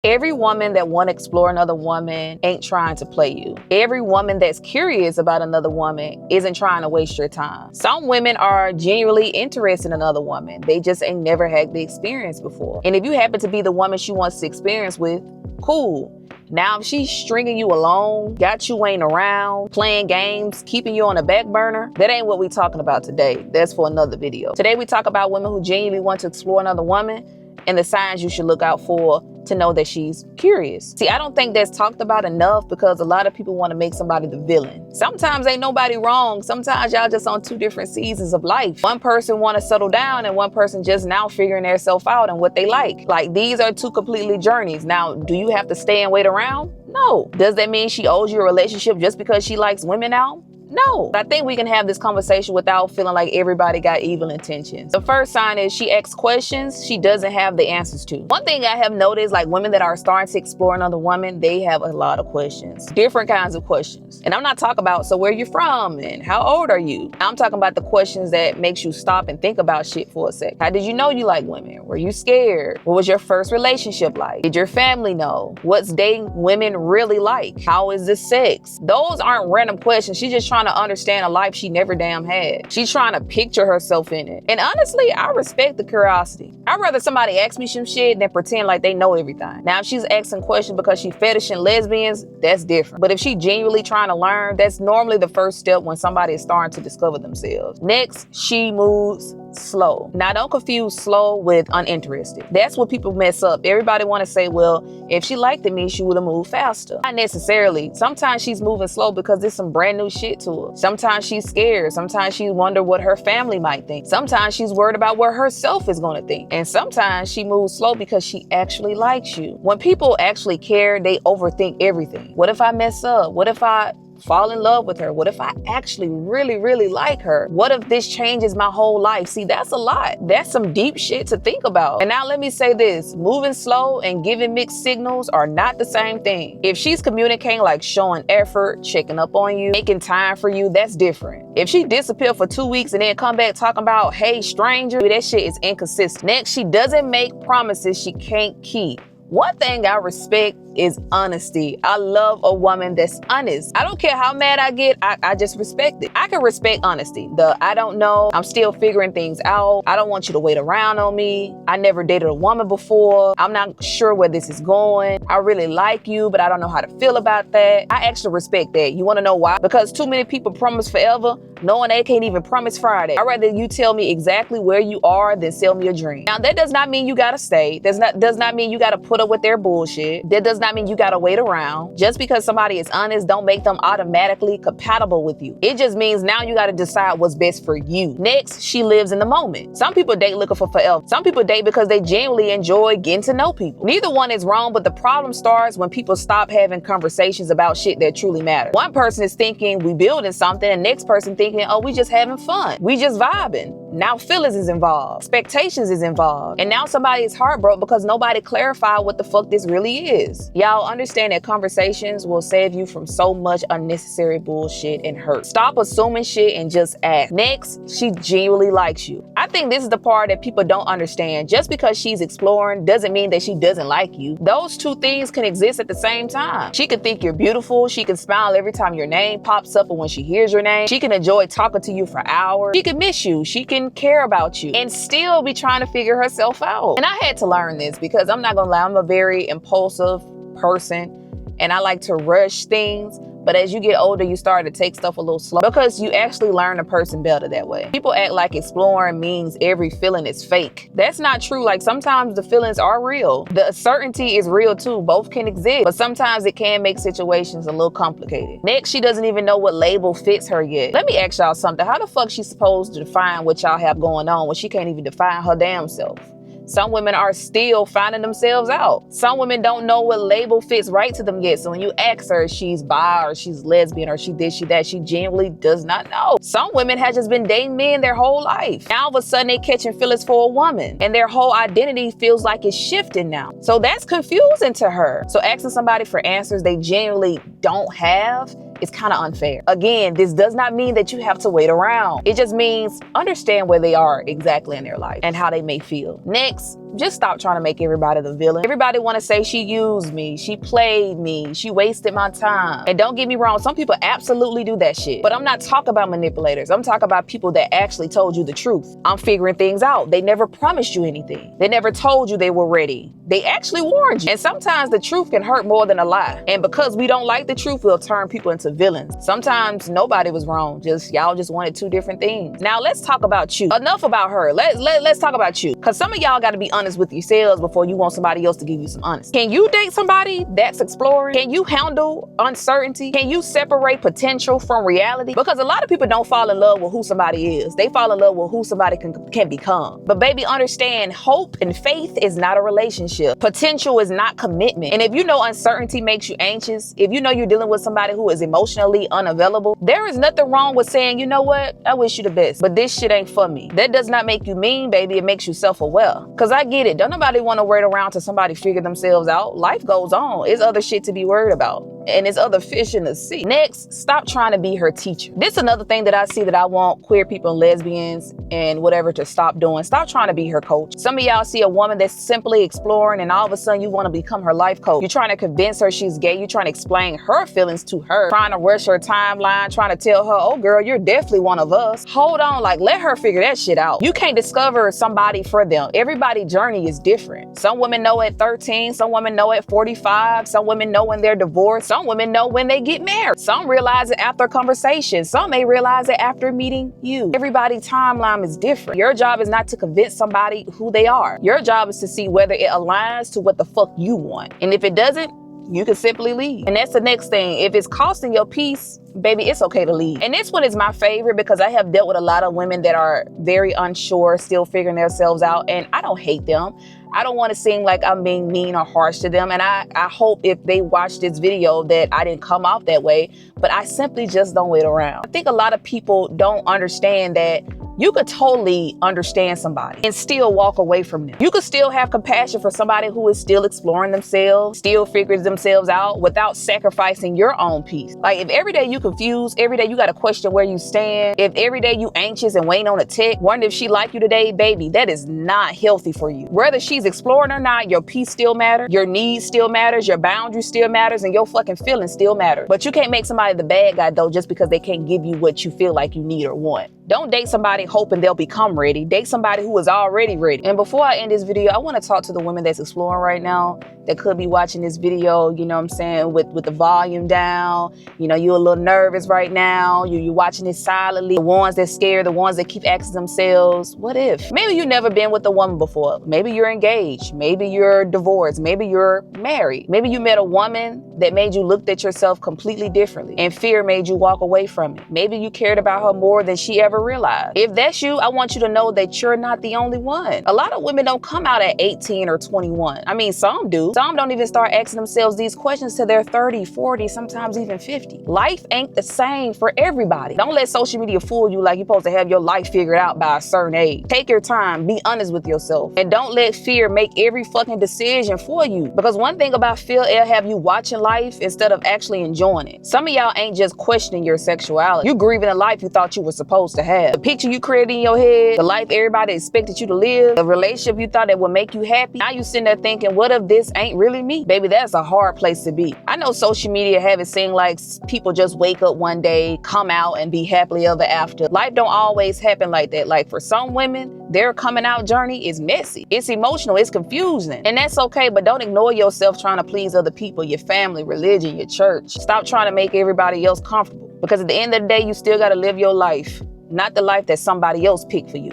Every woman that want to explore another woman ain't trying to play you. Every woman that's curious about another woman isn't trying to waste your time. Some women are genuinely interested in another woman. They just ain't never had the experience before. And if you happen to be the woman she wants to experience with, cool. Now, if she's stringing you along, got you ain't around, playing games, keeping you on a back burner, that ain't what we talking about today. That's for another video. Today, we talk about women who genuinely want to explore another woman and the signs you should look out for to know that she's curious. See, I don't think that's talked about enough because a lot of people want to make somebody the villain. Sometimes ain't nobody wrong. Sometimes y'all just on two different seasons of life. One person want to settle down and one person just now figuring themselves out and what they like. Like, these are two completely journeys. Now, do you have to stay and wait around? No. Does that mean she owes you a relationship just because she likes women now? No. I think we can have this conversation without feeling like everybody got evil intentions. The first sign is she asks questions she doesn't have the answers to. One thing I have noticed, like women that are starting to explore another woman, they have a lot of questions. Different kinds of questions. And I'm not talking about, so where you from and how old are you? I'm talking about the questions that makes you stop and think about shit for a sec. How did you know you like women? Were you scared? What was your first relationship like? Did your family know? What's dating women really like? How is the sex? Those aren't random questions. She's just trying to understand a life she never damn had. She's trying to picture herself in it. And honestly, I respect the curiosity. I'd rather somebody ask me some shit than pretend like they know everything. Now, if she's asking questions because she fetishing lesbians, that's different. But if she genuinely trying to learn, that's normally the first step when somebody is starting to discover themselves. Next, she moves slow. Now, don't confuse slow with uninterested. That's what people mess up. Everybody want to say, well, if she liked me, she would have moved faster. Not necessarily. Sometimes she's moving slow because there's some brand new shit to her. Sometimes she's scared. Sometimes she wonder what her family might think. Sometimes she's worried about what herself is going to think. And sometimes she moves slow because she actually likes you. When people actually care, they overthink everything. What if I mess up? What if I fall in love with her? What if I actually really like her? What if this changes my whole life? See, that's a lot. That's some deep shit to think about. And now let me say this, moving slow and giving mixed signals are not the same thing. If she's communicating like showing effort, checking up on you, making time for you, that's different. If she disappeared for 2 weeks and then come back talking about, hey, stranger, that shit is inconsistent. Next, she doesn't make promises she can't keep. One thing I respect is honesty. I love a woman that's honest. I don't care how mad I get, I just respect it. I can respect honesty. I don't know, I'm still figuring things out. I don't want you to wait around on me. I never dated a woman before. I'm not sure where this is going. I really like you, but I don't know how to feel about that. I actually respect that. You wanna know why? Because too many people promise forever, knowing they can't even promise Friday. I'd rather you tell me exactly where you are than sell me a dream. Now, that does not mean you gotta stay. Does not mean you gotta put up with their bullshit. That does not mean you gotta wait around. Just because somebody is honest don't make them automatically compatible with you. It just means now you gotta decide what's best for you. Next, she lives in the moment. Some people date looking for forever. Some people date because they genuinely enjoy getting to know people. Neither one is wrong, but the problem starts when people stop having conversations about shit that truly matters. One person is thinking we building something, and the next person thinking, oh, we just having fun. We just vibing. Now feelings is involved. Expectations is involved. And now somebody is heartbroken because nobody clarified what the fuck this really is. Y'all understand that conversations will save you from so much unnecessary bullshit and hurt. Stop assuming shit and just act. Next, she genuinely likes you. I think this is the part that people don't understand. Just because she's exploring doesn't mean that she doesn't like you. Those two things can exist at the same time. She can think you're beautiful. She can smile every time your name pops up or when she hears your name. She can enjoy talking to you for hours. She can miss you. She can care about you and still be trying to figure herself out. And I had to learn this because I'm not gonna lie, I'm a very impulsive person and I like to rush things. But as you get older, you start to take stuff a little slow because you actually learn a person better that way. People act like exploring means every feeling is fake. That's not true. Like, sometimes the feelings are real. The uncertainty is real too. Both can exist, but sometimes it can make situations a little complicated. Next, she doesn't even know what label fits her yet. Let me ask y'all something. How the fuck she supposed to define what y'all have going on when she can't even define her damn self? Some women are still finding themselves out. Some women don't know what label fits right to them yet. So when you ask her if she's bi or she's lesbian or she this, she that, she genuinely does not know. Some women have just been dating men their whole life. Now all of a sudden they catching feelings for a woman and their whole identity feels like it's shifting now. So that's confusing to her. So asking somebody for answers they genuinely don't have is kind of unfair. Again, this does not mean that you have to wait around. It just means understand where they are exactly in their life and how they may feel. Next, just stop trying to make everybody the villain. Everybody want to say she used me, she played me, she wasted my time. And don't get me wrong, some people absolutely do that shit. But I'm not talking about manipulators. I'm talking about people that actually told you the truth. I'm figuring things out. They never promised you anything. They never told you they were ready. They actually warned you. And sometimes the truth can hurt more than a lie. And because we don't like the truth, we'll turn people into villains. Sometimes nobody was wrong. Y'all just wanted two different things. Now let's talk about you. Enough about her. Let's talk about you. Cause some of y'all gotta be honest with yourselves before you want somebody else to give you some honesty. Can you date somebody that's exploring? Can you handle uncertainty? Can you separate potential from reality? Because a lot of people don't fall in love with who somebody is. They fall in love with who somebody can become. But baby, understand, hope and faith is not a relationship. Potential is not commitment. And if you know uncertainty makes you anxious, if you know you're dealing with somebody who is emotionally unavailable, there is nothing wrong with saying, you know what, I wish you the best, but this shit ain't for me. That does not make you mean, baby. It makes you self-aware. Cause I get it. Don't nobody want to wait around till somebody figure themselves out. Life goes on. It's other shit to be worried about. And it's other fish in the sea. Next, stop trying to be her teacher. This is another thing that I see that I want queer people and lesbians and whatever to stop doing. Stop trying to be her coach. Some of y'all see a woman that's simply exploring and all of a sudden you want to become her life coach. You're trying to convince her she's gay. You're trying to explain her feelings to her, trying to rush her timeline, trying to tell her, oh girl, you're definitely one of us. Hold on, like let her figure that shit out. You can't discover somebody for them. Everybody's journey is different. Some women know at 13, some women know at 45, some women know when they're divorced, some women know when they get married. Some realize it after conversation. Some may realize it after meeting you. Everybody's timeline is different. Your job is not to convince somebody who they are. Your job is to see whether it aligns to what the fuck you want. And if it doesn't, you can simply leave. And that's the next thing. If it's costing your peace, baby, it's okay to leave. And this one is my favorite because I have dealt with a lot of women that are very unsure, still figuring themselves out, and I don't hate them. I don't want to seem like I'm being mean or harsh to them. And I hope if they watch this video that I didn't come off that way, but I simply just don't wait around. I think a lot of people don't understand that you could totally understand somebody and still walk away from them. You could still have compassion for somebody who is still exploring themselves, still figures themselves out without sacrificing your own peace. Like if every day you confused, every day you got to question where you stand, if every day you anxious and waiting on a text, wondering if she like you today, baby, that is not healthy for you. Whether she's exploring or not, your peace still matters, your needs still matters, your boundaries still matters, and your fucking feelings still matter. But you can't make somebody the bad guy though just because they can't give you what you feel like you need or want. Don't date somebody hoping they'll become ready. Date somebody who is already ready. And before I end this video, I want to talk to the women that's exploring right now that could be watching this video, you know what I'm saying, with the volume down. You know, you're a little nervous right now. You're watching it silently. The ones that scared, the ones that keep asking themselves, what if? Maybe you've never been with a woman before. Maybe you're engaged. Maybe you're divorced. Maybe you're married. Maybe you met a woman that made you look at yourself completely differently and fear made you walk away from it. Maybe you cared about her more than she ever realized. If that's you, I want you to know that you're not the only one. A lot of women don't come out at 18 or 21. I mean, some do. Some don't even start asking themselves these questions till they're 30, 40, sometimes even 50. Life ain't the same for everybody. Don't let social media fool you like you're supposed to have your life figured out by a certain age. Take your time, be honest with yourself, and don't let fear make every fucking decision for you. Because one thing about fear, it'll have you watching life instead of actually enjoying it. Some of y'all ain't just questioning your sexuality. You grieving the life you thought you were supposed to have. The picture you created in your head, the life everybody expected you to live, the relationship you thought that would make you happy. Now you sitting there thinking, what if this ain't really me? Baby, that's a hard place to be. I know social media have it seem like people just wake up one day, come out and be happily ever after. Life don't always happen like that. Like for some women, their coming out journey is messy. It's emotional, it's confusing. And that's okay, but don't ignore yourself trying to please other people, your family, religion, your church. Stop trying to make everybody else comfortable. Because at the end of the day, you still gotta live your life, not the life that somebody else picked for you.